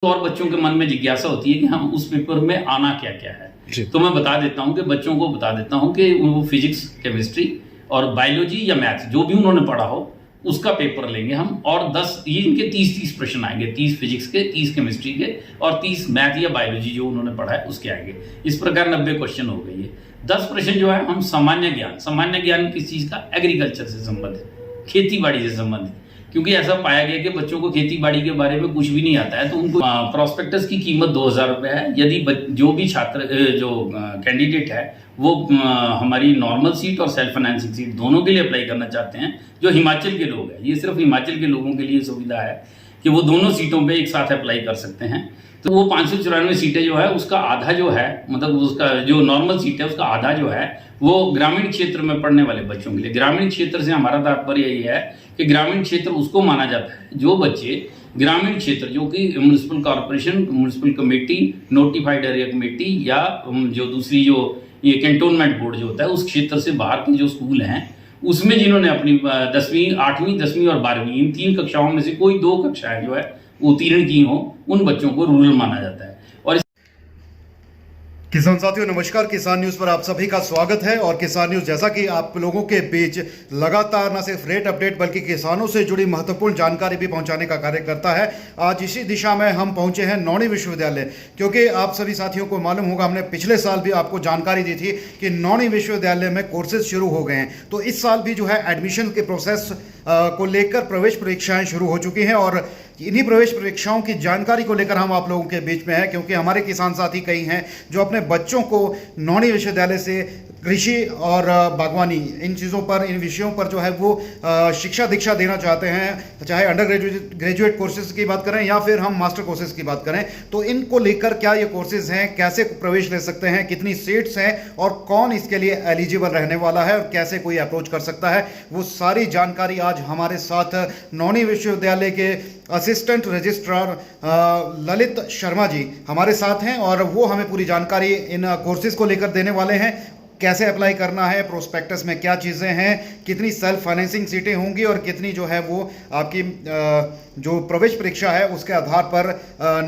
और बच्चों के मन में जिज्ञासा होती है कि हम उस पेपर में आना क्या क्या है। तो मैं बता देता हूँ कि बच्चों को बता देता हूँ कि वो फिजिक्स, केमिस्ट्री और बायोलॉजी या मैथ्स जो भी उन्होंने पढ़ा हो उसका पेपर लेंगे हम। और 10 ये इनके 30 प्रश्न आएंगे, 30 फिजिक्स के, 30 केमिस्ट्री के और 30 मैथ या बायोलॉजी जो उन्होंने पढ़ा है उसके आएंगे। इस प्रकार 90 क्वेश्चन हो गई है। 10 प्रश्न जो है हम सामान्य ज्ञान किस चीज़ का, एग्रीकल्चर से संबंधित, खेती बाड़ी से संबंधित, क्योंकि ऐसा पाया गया कि बच्चों को खेती बाड़ी के बारे में कुछ भी नहीं आता है। तो उनको प्रोस्पेक्टस की कीमत 2000 रुपये है। यदि जो भी छात्र जो कैंडिडेट है वो हमारी नॉर्मल सीट और सेल्फ फाइनेंसिंग सीट दोनों के लिए अप्लाई करना चाहते हैं, जो हिमाचल के लोग हैं, ये सिर्फ हिमाचल के लोगों के लिए सुविधा है कि वो दोनों सीटों पे एक साथ अप्लाई कर सकते हैं। तो वो 594 सीटें जो है उसका आधा जो है, मतलब उसका जो नॉर्मल सीट है उसका आधा जो है वो ग्रामीण क्षेत्र में पढ़ने वाले बच्चों के लिए। ग्रामीण क्षेत्र से हमारा तात्पर्य यही है कि ग्रामीण क्षेत्र उसको माना जाता है जो बच्चे ग्रामीण क्षेत्र, जो कि municipal corporation, municipal committee, notified area committee या जो दूसरी जो ये कैंटोनमेंट बोर्ड जो होता है उस क्षेत्र से बाहर के जो स्कूल हैं उसमें जिन्होंने अपनी 10वीं, 8वीं, 10वीं और 12वीं इन 3 कक्षाओं में से कोई 2 कक्षाएं जो है उत्तीर्ण की हो, उन बच्चों को रूरल माना जाता है। और किसान साथियों नमस्कार, किसान न्यूज़ पर आप सभी का स्वागत है। और किसान न्यूज़ जैसा कि आप लोगों के बीच लगातार न सिर्फ रेट अपडेट बल्कि किसानों से जुड़ी महत्वपूर्ण जानकारी भी पहुंचाने का कार्य करता है, आज इसी दिशा में हम पहुंचे हैं नौणी विश्वविद्यालय। क्योंकि आप सभी साथियों को मालूम होगा, हमने पिछले साल भी आपको जानकारी दी थी कि नौणी विश्वविद्यालय में कोर्सेज शुरू हो गए हैं। तो इस साल भी जो है एडमिशन के प्रोसेस को लेकर प्रवेश परीक्षाएं शुरू हो चुकी हैं और इन्हीं प्रवेश परीक्षाओं की जानकारी को लेकर हम आप लोगों के बीच में हैं। क्योंकि हमारे किसान साथी कई हैं जो अपने बच्चों को नौणी विश्वविद्यालय से कृषि और बागवानी इन चीज़ों पर, इन विषयों पर जो है वो शिक्षा दीक्षा देना चाहते हैं, चाहे अंडर ग्रेजुएट कोर्सेज की बात करें या फिर हम मास्टर कोर्सेज की बात करें। तो इनको लेकर क्या ये कोर्सेज हैं, कैसे प्रवेश ले सकते हैं, कितनी सीट्स हैं और कौन इसके लिए एलिजिबल रहने वाला है और कैसे कोई अप्रोच कर सकता है, वो सारी जानकारी आज हमारे साथ नौणी विश्वविद्यालय के असिस्टेंट रजिस्ट्रार ललित शर्मा जी हमारे साथ हैं और वो हमें पूरी जानकारी इन कोर्सेज को लेकर देने वाले हैं। कैसे अप्लाई करना है, प्रोस्पेक्टस में क्या चीज़ें हैं, कितनी सेल्फ फाइनेंसिंग सीटें होंगी और कितनी जो है वो आपकी जो प्रवेश परीक्षा है उसके आधार पर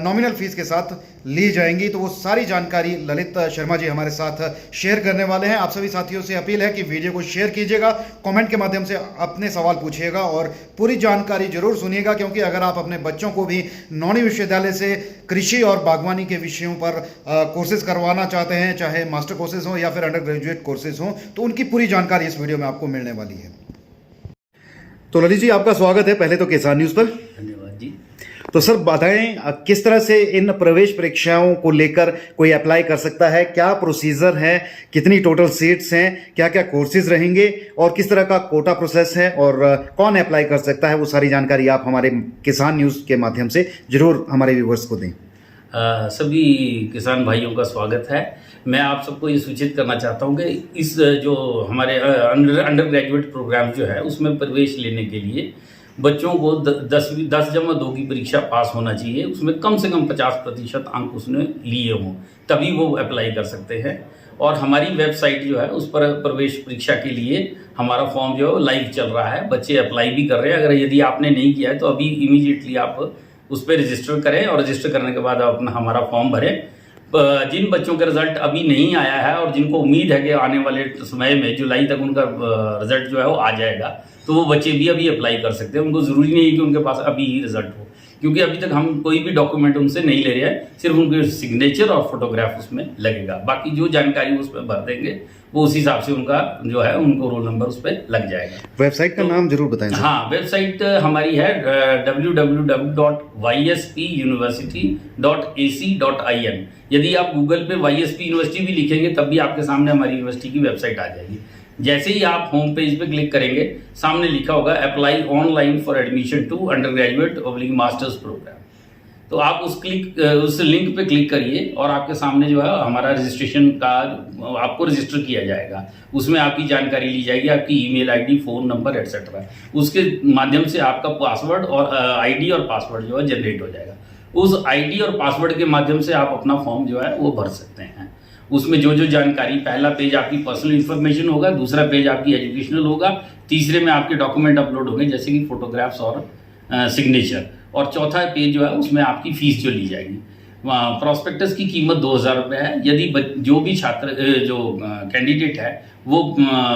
नॉमिनल फीस के साथ ली जाएंगी। तो वो सारी जानकारी ललित शर्मा जी हमारे साथ शेयर करने वाले हैं। आप सभी साथियों से अपील है कि वीडियो को शेयर कीजिएगा, कमेंट के माध्यम से अपने सवाल पूछिएगा और पूरी जानकारी जरूर सुनिएगा। क्योंकि अगर आप अपने बच्चों को भी नौणी विश्वविद्यालय से कृषि और बागवानी के विषयों पर कोर्सेज करवाना चाहते हैं, चाहे मास्टर कोर्सेज हों या फिर अंडर ग्रेजुएट कोर्सेज हों, तो उनकी पूरी जानकारी इस वीडियो में आपको मिलने वाली है। तो ललित जी आपका स्वागत है पहले तो किसान न्यूज़ पर। धन्यवाद जी। तो सर बताएं किस तरह से इन प्रवेश परीक्षाओं को लेकर कोई अप्लाई कर सकता है, क्या प्रोसीजर है, कितनी टोटल सीट्स हैं, क्या क्या कोर्सेज रहेंगे और किस तरह का कोटा प्रोसेस है और कौन अप्लाई कर सकता है, वो सारी जानकारी आप हमारे किसान न्यूज़ के माध्यम से जरूर हमारे व्यूवर्स को दें। सभी किसान भाइयों का स्वागत है। मैं आप सबको ये सूचित करना चाहता हूँ कि इस जो हमारे अंडर ग्रेजुएट प्रोग्राम जो है उसमें प्रवेश लेने के लिए बच्चों को 10+2 की परीक्षा पास होना चाहिए। उसमें कम से कम 50% अंक उसने लिए हों, तभी वो अप्लाई कर सकते हैं। और हमारी वेबसाइट जो है उस पर प्रवेश परीक्षा के लिए हमारा फॉर्म जो है लाइव चल रहा है, बच्चे अप्लाई भी कर रहे हैं। अगर यदि आपने नहीं किया है तो अभी इमीडिएटली आप उस पर रजिस्टर करें और रजिस्टर करने के बाद आप अपना हमारा फॉर्म भरें। जिन बच्चों का रिजल्ट अभी नहीं आया है और जिनको उम्मीद है कि आने वाले समय में जुलाई तक उनका रिजल्ट जो है वो आ जाएगा, तो वो बच्चे भी अभी अप्लाई कर सकते हैं। उनको ज़रूरी नहीं है कि उनके पास अभी ही रिजल्ट हो, क्योंकि अभी तक हम कोई भी डॉक्यूमेंट उनसे नहीं ले रहे हैं, सिर्फ उनके सिग्नेचर और फोटोग्राफ उसमें लगेगा। बाकी जो जानकारी उस पर भर देंगे वो उस हिसाब से उनका जो है उनको रोल नंबर उस पर लग जाएगा। वेबसाइट का नाम जरूर बताएं। हाँ, वेबसाइट हमारी है www.yspuniversity.ac.in। यदि आप गूगल पे YSP यूनिवर्सिटी भी लिखेंगे तब भी आपके सामने हमारी यूनिवर्सिटी की वेबसाइट आ जाएगी। जैसे ही आप होम पेज पे क्लिक करेंगे, सामने लिखा होगा apply online for admission to under graduate masters program. तो आप उस लिंक पे क्लिक करिए और आपके सामने जो है हमारा रजिस्ट्रेशन का आपको रजिस्टर किया जाएगा। उसमें आपकी जानकारी ली जाएगी, आपकी email ID, phone number etcetera. उसके माध्यम से आपका पासवर्ड और आईडी और पासवर्ड जो है जनरेट हो जाएगा। उस आईडी और पासवर्ड के माध्यम से आप अपना फॉर्म जो है वो भर सकते हैं। उसमें जो जानकारी, पहला पेज आपकी पर्सनल इन्फॉर्मेशन होगा, दूसरा पेज आपकी एजुकेशनल होगा, तीसरे में आपके डॉक्यूमेंट अपलोड होंगे जैसे कि फोटोग्राफ्स और सिग्नेचर। और चौथा पेज जो है उसमें आपकी फीस जो ली जाएगी। प्रॉस्पेक्टस की कीमत 2,000 रुपये है। यदि जो भी छात्र जो कैंडिडेट है वो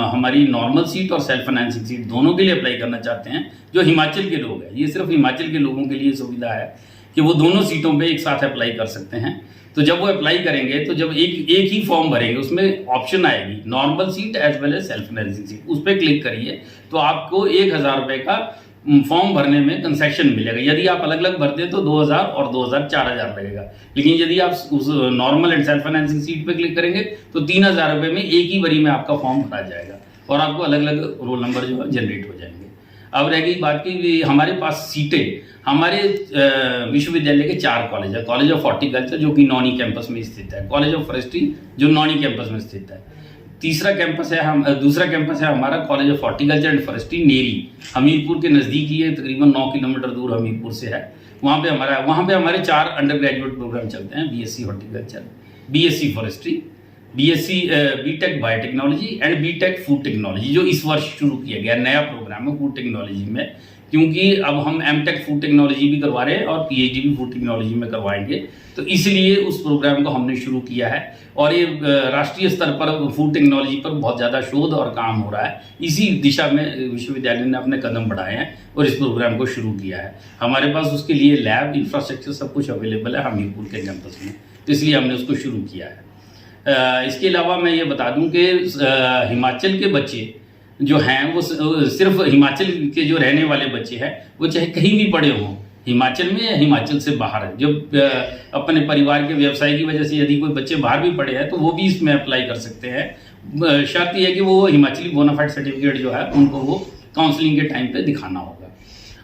हमारी नॉर्मल सीट और सेल्फ फाइनेंसिंग सीट दोनों के लिए अप्लाई करना चाहते हैं, जो हिमाचल के लोग हैं, ये सिर्फ हिमाचल के लोगों के लिए सुविधा है कि वो दोनों सीटों पे एक साथ अप्लाई कर सकते हैं। तो जब वो अप्लाई करेंगे तो जब एक ही फॉर्म भरेंगे उसमें ऑप्शन आएगी normal seat as well as self financing seat, उस पर क्लिक करिए तो आपको 1,000 रुपये का फॉर्म भरने में कंसेशन मिलेगा। यदि आप अलग अलग भरते हैं तो 2,000 और 2,000 4,000 लगेगा, लेकिन यदि आप उस normal and self financing seat पे क्लिक करेंगे तो 3,000 रुपये में एक ही बारी में आपका फॉर्म भरा जाएगा और आपको अलग अलग रोल नंबर जो है जनरेट हो जाएंगे। अब रह गई बात की हमारे पास सीटें, हमारे विश्वविद्यालय के 4 कॉलेज है। कॉलेज ऑफ हॉर्टिकल्चर जो कि नॉनी कैंपस में स्थित है, कॉलेज ऑफ फॉरेस्ट्री जो नॉनी कैंपस में स्थित है, दूसरा कैंपस है हमारा college of horticulture and forestry Neri, Hamirpur के नज़दीक ही है, तकरीबन 9 किलोमीटर दूर हमीरपुर से है। वहाँ पे हमारे 4 अंडर ग्रेजुएट प्रोग्राम चलते हैं, BSc horticulture, BSc forestry, BTech biotechnology and BTech food technology, जो इस वर्ष शुरू किया गया नया प्रोग्राम है फूड टेक्नोलॉजी में, क्योंकि अब हम एमटेक फूड टेक्नोलॉजी भी करवा रहे हैं और पीएचडी भी फूड टेक्नोलॉजी में करवाएंगे, तो इसलिए उस प्रोग्राम को हमने शुरू किया है। और ये राष्ट्रीय स्तर पर फूड टेक्नोलॉजी पर बहुत ज़्यादा शोध और काम हो रहा है, इसी दिशा में विश्वविद्यालय ने अपने कदम बढ़ाए हैं और इस प्रोग्राम को शुरू किया है। हमारे पास उसके लिए लैब इंफ्रास्ट्रक्चर सब कुछ अवेलेबल है हमीरपुर के कैंपस में, तो इसलिए हमने उसको शुरू किया है। इसके अलावा मैं ये बता दूं कि हिमाचल के बच्चे जो हैं वो सिर्फ हिमाचल के जो रहने वाले बच्चे हैं वो चाहे कहीं भी पढ़े हों, हिमाचल में या हिमाचल से बाहर, जब अपने परिवार के व्यवसाय की वजह से यदि कोई बच्चे बाहर भी पढ़े हैं तो वो भी इसमें अप्लाई कर सकते हैं। शर्त यह है कि वो हिमाचली बोनाफाइड सर्टिफिकेट जो है उनको वो काउंसलिंग के टाइम पे दिखाना होगा।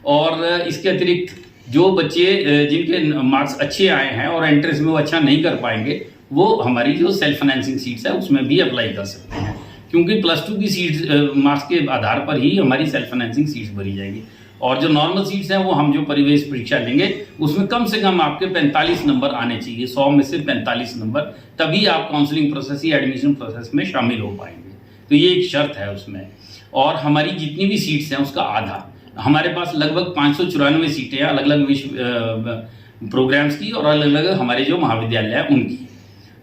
और इसके अतिरिक्त जो बच्चे जिनके मार्क्स अच्छे आए हैं और एंट्रेंस में वो अच्छा नहीं कर पाएंगे, वो हमारी जो सेल्फ फाइनेंसिंग सीट्स है उसमें भी अप्लाई कर सकते हैं, क्योंकि +2 की सीट्स मार्क्स के आधार पर ही हमारी सेल्फ फाइनेंसिंग सीट्स भरी जाएगी। और जो नॉर्मल सीट्स हैं वो हम जो परिवेश परीक्षा लेंगे उसमें कम से कम आपके 45 नंबर आने चाहिए, 100 में से 45 नंबर, तभी आप काउंसलिंग प्रोसेस या एडमिशन प्रोसेस में शामिल हो पाएंगे। तो ये एक शर्त है उसमें। और हमारी जितनी भी सीट्स हैं उसका आधा, हमारे पास लगभग 594 सीटें हैं अलग अलग विश्व प्रोग्राम्स की और अलग अलग हमारे जो महाविद्यालय हैं उनकी।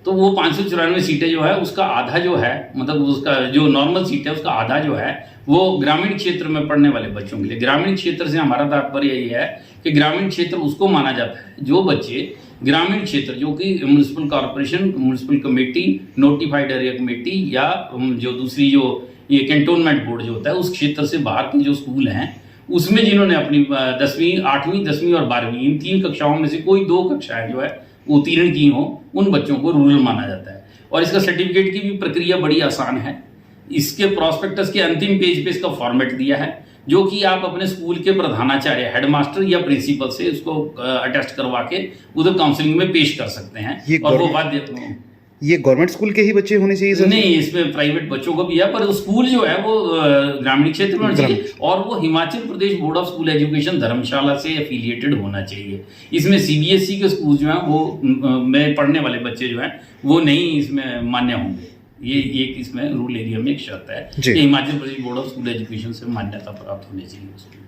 तो वो 594 सीटें जो है उसका आधा जो है, मतलब उसका जो नॉर्मल सीट है उसका आधा जो है वो ग्रामीण क्षेत्र में पढ़ने वाले बच्चों के लिए। ग्रामीण क्षेत्र से हमारा तात्पर्य ये है कि ग्रामीण क्षेत्र उसको माना जाता है जो बच्चे ग्रामीण क्षेत्र जो कि municipal corporation, municipal committee, notified area committee या जो दूसरी जो ये कैंटोनमेंट बोर्ड जो होता है उस क्षेत्र से बाहर के जो स्कूल हैं उसमें जिन्होंने अपनी 10वीं, 8वीं, 10वीं और 12वीं इन 3 कक्षाओं में से कोई 2 कक्षाएं जो है उत्तीर्ण की हो, उन बच्चों को रूरल माना जाता है। और इसका सर्टिफिकेट की भी प्रक्रिया बड़ी आसान है। इसके प्रॉस्पेक्टस के अंतिम पेज पे इसका फॉर्मेट दिया है, जो कि आप अपने स्कूल के प्रधानाचार्य, हेडमास्टर या प्रिंसिपल से उसको अटेस्ट करवा के उधर काउंसलिंग में पेश कर सकते हैं। और वो बात ये गवर्नमेंट स्कूल के ही बच्चे होने चाहिए सर? नहीं, इसमें प्राइवेट बच्चों को भी है, पर स्कूल जो है वो ग्रामीण क्षेत्र में होना चाहिए और वो Himachal Pradesh board of school education धर्मशाला से एफिलिएटेड होना चाहिए। इसमें सीबीएसई के स्कूल जो हैं वो में पढ़ने वाले बच्चे जो हैं वो नहीं इसमें मान्य होंगे। ये एक इसमें रूरल एरिया में एक शर्त है कि Himachal Pradesh board of school education से मान्यता प्राप्त होनी चाहिए उसमें,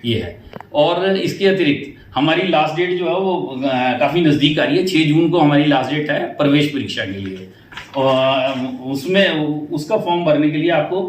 ये है। और इसके अतिरिक्त हमारी लास्ट डेट जो है वो काफ़ी नज़दीक आ रही है। 6 जून को हमारी लास्ट डेट है प्रवेश परीक्षा के लिए, और उसमें उसका फॉर्म भरने के लिए आपको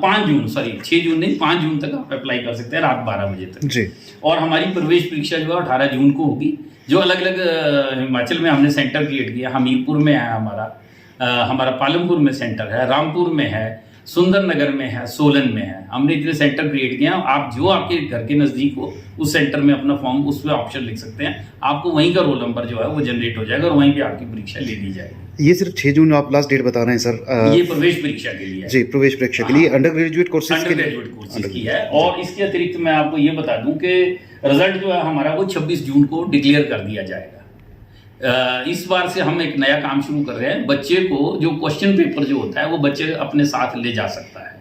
6 जून नहीं 5 जून तक आप अप्लाई कर सकते हैं रात 12 बजे तक जी। और हमारी प्रवेश परीक्षा जो है 18 जून को होगी। जो अलग अलग हिमाचल में हमने सेंटर क्रिएट किया, हमीरपुर में है हमारा पालमपुर में सेंटर है, रामपुर में है, सुंदरनगर में है, सोलन में है। हमने इतने सेंटर क्रिएट किए हैं। आप जो आपके घर के नज़दीक हो उस सेंटर में अपना फॉर्म उस पर ऑप्शन लिख सकते हैं, आपको वहीं का रोल नंबर जो है वो जनरेट हो जाएगा और वहीं पे आपकी परीक्षा ले ली जाएगी। ये सिर्फ 6 जून आप लास्ट डेट बता रहे हैं सर? ये प्रवेश परीक्षा के लिए जी, प्रवेश परीक्षा के लिए अंडर ग्रेजुएट कोर्सेज की है। और इसके अतिरिक्त मैं आपको ये बता दूं कि रिजल्ट जो है हमारा वो 26 जून को डिक्लेयर कर दिया जाएगा। इस बार से हम एक नया काम शुरू कर रहे हैं। बच्चे को जो क्वेश्चन पेपर जो होता है वो बच्चे अपने साथ ले जा सकता है।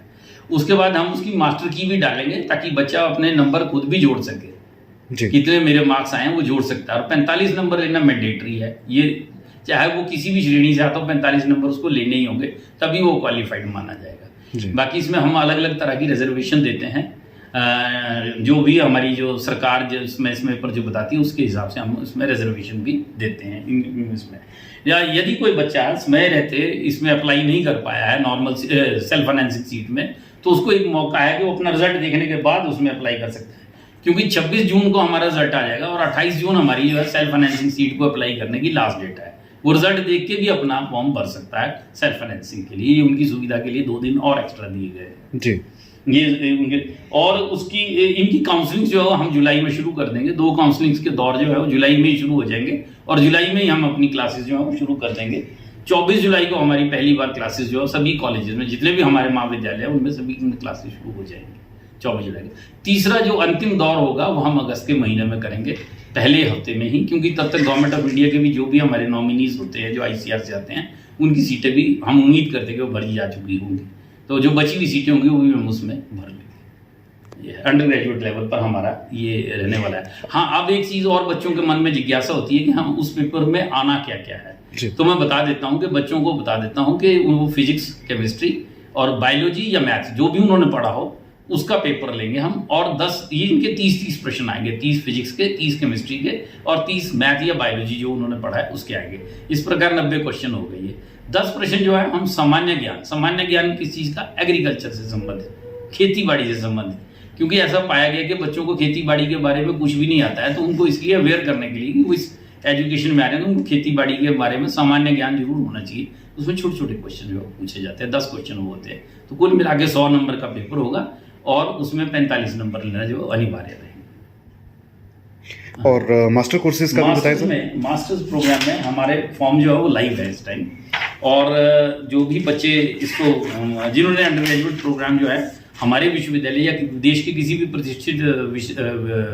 उसके बाद हम उसकी मास्टर की भी डालेंगे ताकि बच्चा अपने नंबर खुद भी जोड़ सके, कितने मेरे मार्क्स आए हैं वो जोड़ सकता है। और 45 नंबर लेना मैंडेटरी है, ये चाहे वो किसी भी श्रेणी से आता हो 45 नंबर उसको लेने ही होंगे, तभी वो क्वालिफाइड माना जाएगा। बाकी इसमें हम अलग अलग तरह की रिजर्वेशन देते हैं। जो भी हमारी जो सरकार जो इसमें पर जो बताती है उसके हिसाब से हम इसमें रिजर्वेशन भी देते हैं इसमें। या यदि कोई बच्चा समय रहते इसमें अप्लाई नहीं कर पाया है नॉर्मल सेल्फ फाइनेंसिंग सीट में, तो उसको एक मौका है कि वो अपना रिजल्ट देखने के बाद उसमें अप्लाई कर सकता है, क्योंकि 26 जून को हमारा रिजल्ट आ जाएगा और 28 जून हमारी जो है सेल्फ फाइनेंसिंग सीट को अप्लाई करने की लास्ट डेट है। वो रिजल्ट देख के भी अपना फॉर्म भर सकता है सेल्फ फाइनेंसिंग के लिए। उनकी सुविधा के लिए 2 दिन और एक्स्ट्रा दिए गए हैं जी। ये उनके और उसकी इनकी काउंसलिंग जो है हम जुलाई में शुरू कर देंगे। 2 काउंसलिंग के दौर जो है वो जुलाई में ही शुरू हो जाएंगे और जुलाई में ही हम अपनी क्लासेस जो है वो शुरू कर देंगे। 24 जुलाई को हमारी पहली बार क्लासेस जो है सभी कॉलेजेस में जितने भी हमारे महाविद्यालय हैं उनमें सभी क्लासेस शुरू हो जाएंगी 24 जुलाई को। तीसरा जो अंतिम दौर होगा वो हम अगस्त के महीने में करेंगे, पहले हफ्ते में ही, क्योंकि तब तक गवर्नमेंट ऑफ इंडिया के भी जो भी हमारे नॉमिनीज होते हैं जो ICR से आते हैं उनकी सीटें भी हम उम्मीद करते हैं कि वो भरी जा चुकी होंगी, तो जो बची हुई सीटें होंगी वो भी हम उसमें भर लेंगे। अंडर ग्रेजुएट लेवल पर हमारा ये रहने वाला है। हाँ, अब एक चीज़ और बच्चों के मन में जिज्ञासा होती है कि हम उस पेपर में आना क्या क्या है, तो मैं बता देता हूँ कि बच्चों को बता देता हूँ कि वो फिजिक्स, केमिस्ट्री और बायोलॉजी या मैथ्स जो भी उन्होंने पढ़ा हो उसका पेपर लेंगे हम, और 10 ये इनके 30 प्रश्न आएंगे, 30 फिजिक्स के, 30 केमिस्ट्री के और 30 मैथ या बायोलॉजी जो उन्होंने पढ़ा है उसके आएंगे। इस प्रकार 90 क्वेश्चन हो गई है। 10 प्रश्न जो है हम सामान्य ज्ञान किस चीज़ का, एग्रीकल्चर से संबंधित, खेती बाड़ी से संबंधित, क्योंकि ऐसा पाया गया कि बच्चों को खेती बाड़ी के बारे में कुछ भी नहीं आता है, तो उनको इसलिए अवेयर करने के लिए कि वो इस एजुकेशन में आ रहे हैं तो उनको खेती बाड़ी के बारे में सामान्य ज्ञान जरूर होना चाहिए। उसमें छोटे छोटे क्वेश्चन जो पूछे जाते हैं, 10 क्वेश्चन होते हैं, तो कुल मिला के 100 नंबर का पेपर होगा और उसमें 45 नंबर लेना जो अनिवार्य रहेगा। और मास्टर कोर्सेज का भी बताएं सर। मास्टर्स प्रोग्राम में हमारे फॉर्म जो है वो लाइव है इस टाइम, और जो भी बच्चे इसको जिन्होंने अंडर ग्रेजुएट प्रोग्राम जो है हमारे विश्वविद्यालय या देश के किसी भी प्रतिष्ठित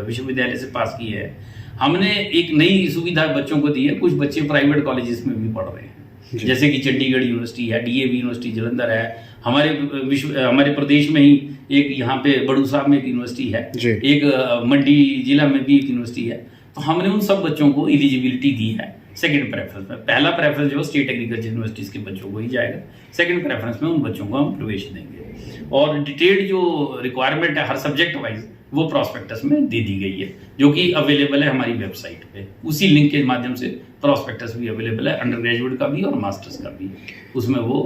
विश्वविद्यालय से पास किए है, हमने एक नई सुविधा बच्चों को दी है। कुछ बच्चे प्राइवेट कॉलेजेस में भी पढ़ रहे हैं, जैसे कि चंडीगढ़ यूनिवर्सिटी है, DAV यूनिवर्सिटी जलंधर है, हमारे प्रदेश में ही एक यहाँ पे बड़ू साहब में एक यूनिवर्सिटी है, एक मंडी जिला में भी एक यूनिवर्सिटी है। तो हमने उन सब बच्चों को एलिजिबिलिटी दी है सेकंड प्रेफरेंस में। पहला प्रेफरेंस जो स्टेट एग्रीकल्चर यूनिवर्सिटीज के बच्चों को ही जाएगा, सेकंड प्रेफरेंस में उन बच्चों को हम प्रवेश देंगे। और डिटेल्ड जो रिक्वायरमेंट है हर सब्जेक्ट वाइज वो प्रॉस्पेक्टस में दे दी गई है, जो कि अवेलेबल है हमारी वेबसाइट पे। उसी लिंक के माध्यम से प्रॉस्पेक्टस भी अवेलेबल है, अंडर ग्रेजुएट का भी और मास्टर्स का भी, उसमें वो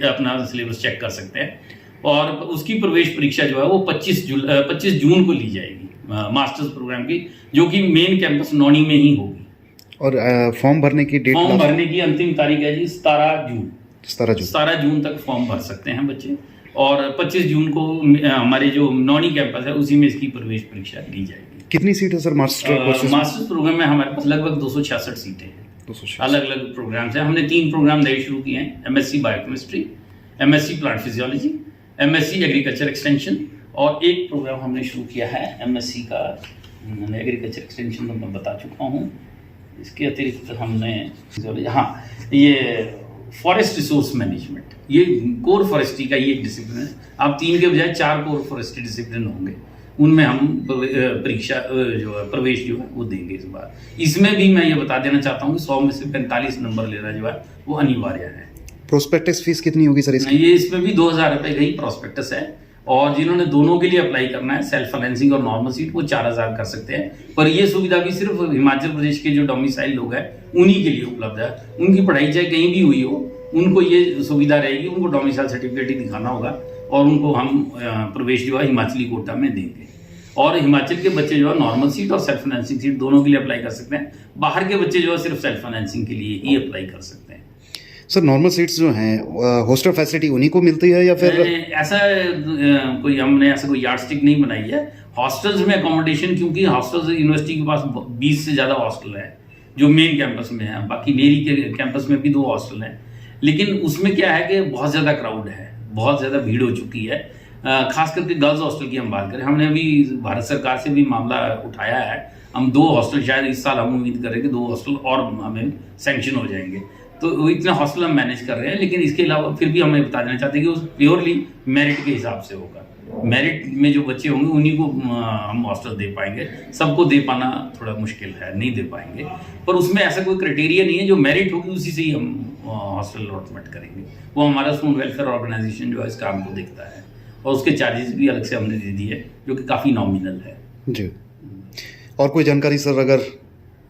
अपना सिलेबस चेक कर सकते हैं। और उसकी प्रवेश परीक्षा जो है वो 25 जून को ली जाएगी मास्टर्स प्रोग्राम की, जो कि मेन कैंपस नौनी में ही होगी। और फॉर्म भरने की डेट, फॉर्म भरने की अंतिम तारीख है जी 17 जून तक फॉर्म भर सकते हैं बच्चे, और 25 जून को हमारे जो नौनी कैंपस है उसी में इसकी प्रवेश परीक्षा ली जाएगी। कितनी सीट है सर मास्टर्स प्रोग्राम में? हमारे पास लगभग 266 सीटें हैं। अलग अलग प्रोग्राम है। हमने 3 प्रोग्राम नए शुरू किए हैं, MSc biochemistry, MSc plant physiology, MSc agriculture extension, और एक प्रोग्राम हमने शुरू किया है MSc का एग्रीकल्चर एक्सटेंशन, तो मैं बता चुका हूँ। इसके अतिरिक्त हमने ये फॉरेस्ट रिसोर्स मैनेजमेंट, ये कोर फॉरेस्ट्री का ये एक डिसिप्लिन है। अब 3 के बजाय 4 कोर फॉरेस्ट्री डिसिप्लिन होंगे, उनमें हम परीक्षा जो है प्रवेश जो है वो देंगे इस बार। इसमें भी मैं ये बता देना चाहता हूँ कि 100 में से 45 नंबर लेना जो है वो अनिवार्य है। प्रोस्पेक्टस फीस कितनी होगी सर इसकी? ये इसमें भी 2000 रुपये का ही प्रोस्पेक्टस है, और जिन्होंने दोनों के लिए अप्लाई करना है, सेल्फ फाइनेंसिंग और नॉर्मल सीट, वो 4000 कर सकते हैं। पर ये सुविधा भी सिर्फ हिमाचल प्रदेश के जो डोमिसाइल लोग हैं उन्हीं के लिए उपलब्ध है। उनकी पढ़ाई चाहे कहीं भी हुई हो, उनको ये सुविधा रहेगी। उनको डोमिसाइल सर्टिफिकेट ही दिखाना होगा और उनको हम प्रवेश जो है हिमाचली कोटा में देंगे। और हिमाचल के बच्चे जो है नॉर्मल सीट और सेल्फ फाइनेंसिंग सीट दोनों के लिए अप्लाई कर सकते हैं। बाहर के बच्चे जो है सिर्फ सेल्फ फाइनेंसिंग के लिए ही अप्लाई कर सकते हैं। सर नॉर्मल सीट्स जो हैं हॉस्टल फैसिलिटी उन्हीं को मिलती है या फिर ऐसा हमने कोई यार्डस्टिक नहीं बनाई है। हॉस्टल्स में अकोमोडेशन, क्योंकि हॉस्टल्स यूनिवर्सिटी के पास 20 से ज़्यादा हॉस्टल है जो मेन कैंपस में है, बाकी मेरी के कैंपस में भी 2 हॉस्टल हैं, लेकिन उसमें क्या है कि बहुत ज़्यादा क्राउड है, बहुत ज़्यादा भीड़ हो चुकी है। खास करके गर्ल्स हॉस्टल की हम बात करें, हमने अभी भारत सरकार से भी मामला उठाया है। हम 2 हॉस्टल शायद इस साल हम उम्मीद करें कि 2 हॉस्टल और हमें सैंक्शन हो जाएंगे, तो इतने हॉस्टल हम मैनेज कर रहे हैं। लेकिन इसके अलावा फिर भी हमें बता देना चाहते हैं कि उस प्योरली मेरिट के हिसाब से होगा। मेरिट में जो बच्चे होंगे उन्हीं को हम हॉस्टल दे पाएंगे, सबको दे पाना थोड़ा मुश्किल है, नहीं दे पाएंगे। पर उसमें ऐसा कोई क्राइटेरिया नहीं है, जो मेरिट होगी उसी से ही हम हॉस्टल अलॉटमेंट करेंगे। वो हमारा स्टूडेंट वेलफेयर ऑर्गेनाइजेशन जो है इस काम को देखता है, और उसके चार्जेस भी अलग से हमने दे दिए, जो कि काफ़ी नॉमिनल है जी। और कोई जानकारी सर अगर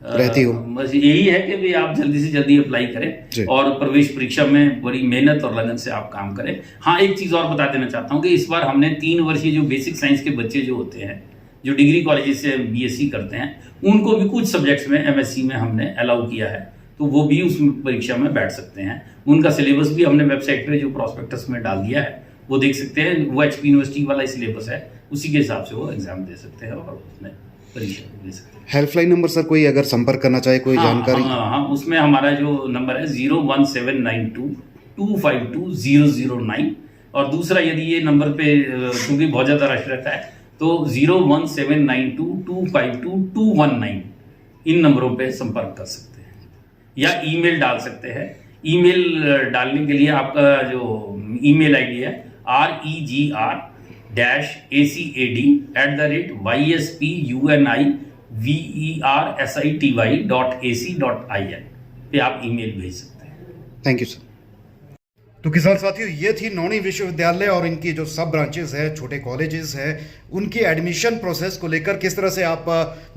रहती हो? बस यही है कि भाई आप जल्दी से जल्दी अप्लाई करें और प्रवेश परीक्षा में बड़ी मेहनत और लगन से आप काम करें। हाँ, एक चीज़ और बता देना चाहता हूँ कि इस बार हमने 3 वर्षीय जो बेसिक साइंस के बच्चे जो होते हैं, जो डिग्री कॉलेज से बीएससी करते हैं, उनको भी कुछ सब्जेक्ट्स में एमएससी में हमने अलाउ किया है, तो वो भी उस परीक्षा में बैठ सकते हैं। उनका सिलेबस भी हमने वेबसाइट पे जो प्रॉस्पेक्टस में डाल दिया है, वो देख सकते हैं। वो एचपी यूनिवर्सिटी वाला सिलेबस है, उसी के हिसाब से वो एग्जाम दे सकते हैं और उसमें परीक्षा दे सकते हैं। हेल्पलाइन नंबर सर कोई अगर संपर्क करना चाहे, कोई जानकारी? हाँ, उसमें हमारा जो नंबर है 01792 252 009, और दूसरा यदि ये नंबर पे क्योंकि बहुत ज़्यादा रश रहता है, तो 01792 252 219 इन नंबरों पे संपर्क कर सकते हैं, या ईमेल डाल सकते हैं। ईमेल डालने के लिए आपका जो ईमेल आईडी है regr@acadvyvercity.ac.in पे आप ईमेल भेज सकते हैं। Thank you sir. तो किसान साथियों, ये थी नौणी विश्वविद्यालय और इनकी जो सब ब्रांचेस है, छोटे कॉलेजेस है, उनकी एडमिशन प्रोसेस को लेकर किस तरह से आप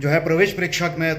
जो है प्रवेश परीक्षा में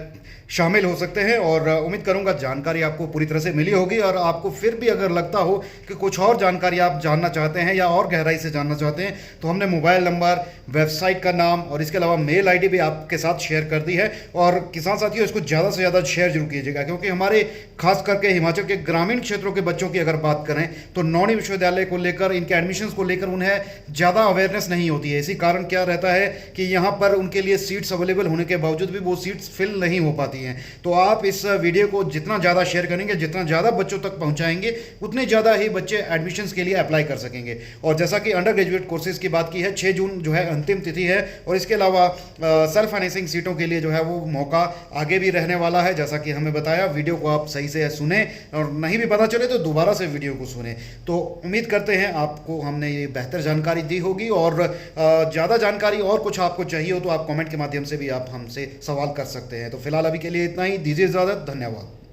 शामिल हो सकते हैं। और उम्मीद करूंगा जानकारी आपको पूरी तरह से मिली होगी। और आपको फिर भी अगर लगता हो कि कुछ और जानकारी आप जानना चाहते हैं या और गहराई से जानना चाहते हैं, तो हमने मोबाइल नंबर, वेबसाइट का नाम और इसके अलावा मेल आईडी भी आपके साथ शेयर कर दी है। और किसान साथियों, इसको ज़्यादा से ज़्यादा शेयर जरूर कीजिएगा, क्योंकि हमारे खास करके हिमाचल के ग्रामीण क्षेत्रों के बच्चों की अगर बात करें तो नौणी विश्वविद्यालय को लेकर, इनके एडमिशन्स को लेकर उन्हें ज़्यादा अवेयरनेस नहीं होती है। इसी कारण क्या रहता है कि यहाँ पर उनके लिए सीट्स अवेलेबल होने के बावजूद भी वो सीट्स फिल नहीं हो पाती हैं। तो आप इस वीडियो को जितना ज़्यादा शेयर करेंगे, जितना ज़्यादा बच्चों तक पहुँचाएंगे, उतने ज़्यादा ही बच्चे एडमिशन्स के लिए अप्लाई कर सकेंगे। और जैसा कि अंडर ग्रेजुएट कोर्सेज की बात की है, 6 जून जो है अंतिम तिथि है। और इसके अलावा सेल्फ फाइनेंसिंग सीटों के लिए जो है वो मौका आगे भी रहने वाला है। जैसा कि हमें बताया, वीडियो को आप सही से सुने, और नहीं भी पता चले तो दोबारा से वीडियो को सुने। तो उम्मीद करते हैं आपको हमने ये बेहतर जानकारी दी होगी। और ज़्यादा जानकारी और कुछ आपको चाहिए हो तो आप कमेंट के माध्यम से भी आप हमसे सवाल कर सकते हैं। तो फिलहाल अभी के लिए इतना ही, दीजिए इजाज़त, धन्यवाद।